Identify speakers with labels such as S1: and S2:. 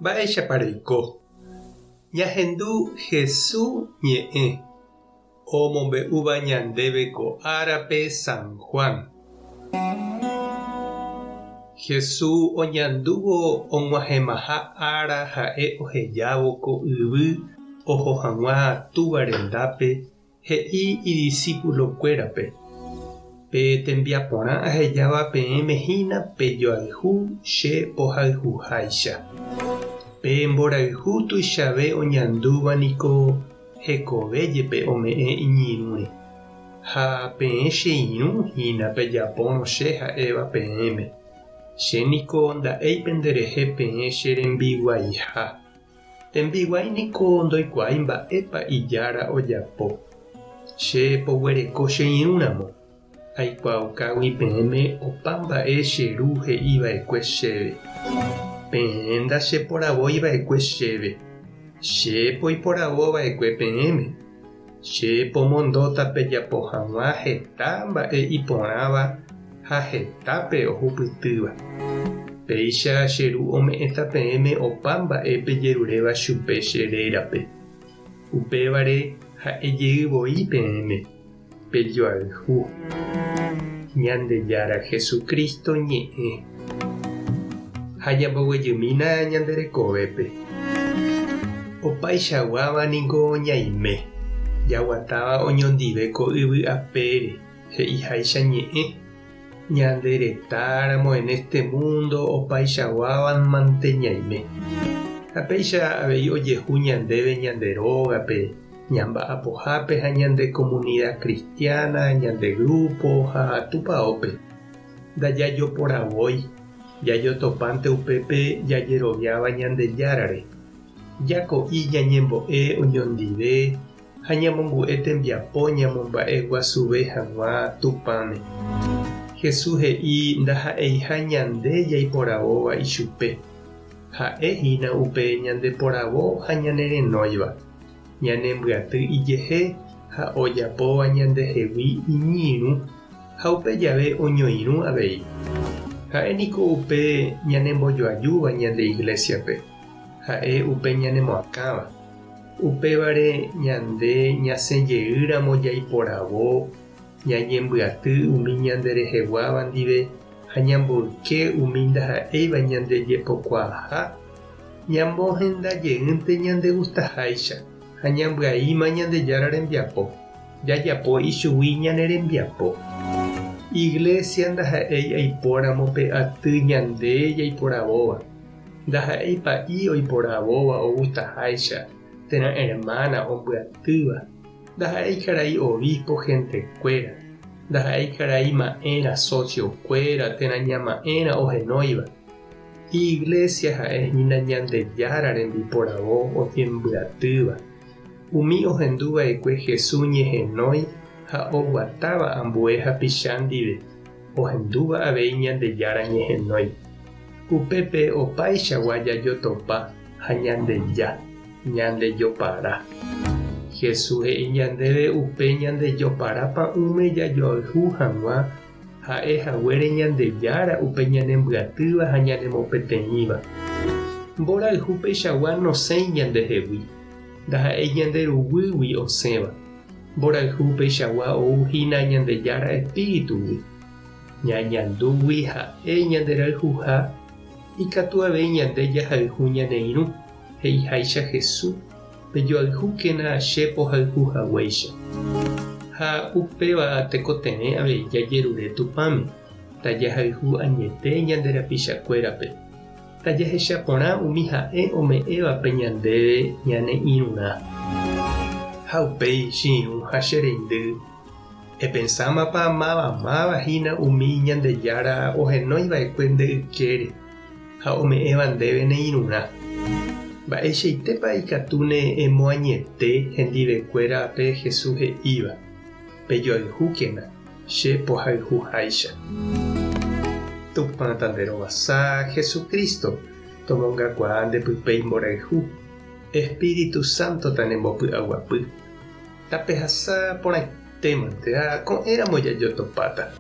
S1: Mba'éichapareiko. Ñahendu Jesús ñe'ẽ omombe'úva ñandéve ko árape San Juan. Jesús oñandúvo og̃uahẽmaha ára ha'e ohejávo ko yvy oho hag̃ua túva rendápe he'i idiscípulokuérape. Pe tembiaporã ahejáva peẽmehína pejoayhu che pohayhuháicha. Pe mborayhu tuichave oñandúvaniko hekovéjepe ome'ẽ iñirũre. Ha peẽ che irũ hína pejapórõ che ha'éva peẽme. Chéniko nda'éipe nderehe peẽ che rembiguaiha. Tembiguáiniko ndoikuaái mba'épa ijára ojapo. Che poguereko che irũramo. Aikuaaukágui peẽme opa mba'e che ru he'iva'ekue chéve. Peẽ ndacheporavóiva'ekue chéve. Che poiporavóva'ekue peẽme. Che pomondóta pejapo hag̃ua heta mba'e iporãva ha hetápe ohupytýva. Péicha che ru ome'ẽta peẽme opa mba'épe jeruréva chupe che rérape. Upévare ha'ejeývoi peẽme. Pejoayhu. Ñandejára Jesukristo ñe'ẽ. Ha ñamboguejymína ñanderekovépe. Opaichaguávaniko ñaime. Jaguatáva oñondive ko yvy apére he'iháicha ñe'ẽ. Ñanderetáramo en este mundo opaichaguávamante ñaime. Ha péicha avei ojehu ñandéve ñanderógape, ñamba'apohápe ha ñande comunidad cristiana, ñande grupo ha tupãópe. Ndajajoporavói, jajotopánte upépe jajeroviáva Ñandejárare. Jako'i ñañembo'e oñondive ha ñamombu'e tembiapo ñamomba'e guasuve hag̃ua tupãme. Jesús he'i ndaha'eiha ñande jaiporavóva ichupe. Ha'e hína upe ñandeporavó ha ñanerenóiva. Ñanembyatý ijehe ha ojapóva ñandehegui iñirũ ha upe jave oñoirũ avei. Ha'éniko upe ñanembojoajúva ñande iglesiape. Ha'e upe ñanemoakãva. Upévare ñande ñasẽjeýramo jaiporavo ñañembyaty umi ñandereheguáva ndive ha ñamboyke umi ndaha'éiva ñandejepokuaaha ñambohendajeýnte ñandegustaháicha ha ñambyaíma Ñandejára rembiapo. Jajapo ichugui ñane rembiapo. Iglesia ndaha'éi aipóramo pe aty ñande jaiporavóva. Ndaha'éi pa'i oiporavóva ogustaháicha térã hermana ombyatýva. Ndaha'éi karai obispo hentekuéra. Ndaha'éi karai ma'ẽra sociokuéra térã ñama'ẽra ohenóiva. Iglesia ha'ehína Ñandejára rembiporavo oñembyatýva. Umi ohenduva'ekue Jesús ñehenói ha oguatáva ambue hapicha ndive. Ohendúva avei Ñandejára ñehenói. Upépe opaichagua jajotopa ha ñandeja, ñandejopara. Jesús he'i ñandéve upe ñandejoparápa ume jajoayhu hag̃ua ha'ehaguére Ñandejára upe ñanembyatyva ha ñanemopeteĩva. Mborayhu peichagua nosẽi ñandehegui. Ndaha'éi ñanderuguýgui osẽva. Mborayhu peichagua ouhína Ñandejára Espíritugui. Ñañandúgui ha'e ñanderayhuha ikatu avei ñande jahayhu ñaneirũ he'iháicha Jesús pejoayhúkena che pohayhuhaguéicha. Ha upéva tekotevẽ avei jajerure tupãme tajahayhu añete ñanderapichakuérape. Tajahechaporã umi ha'e ome'ẽvape ñandéve ñane irũrã. Ha upéi chi'irũ ha che reindy epensámapa mávahína umi Ñandejára ohenóiva'ekue nde'ykére ha ome'ẽva ndéve neirũrã. Mba'eichaitépa ikatu ne emoañete hendivekuérape Jesús he'íva. Pejoayhúkena che pohayhuháicha. Tupã tanderovasa Jesucristo tomongakuaa ndepypéi mborayhu. Espíritu Santo tanembopu'aguapy. Tapehasa porãitémante ha ko'ẽramo jajotopáta.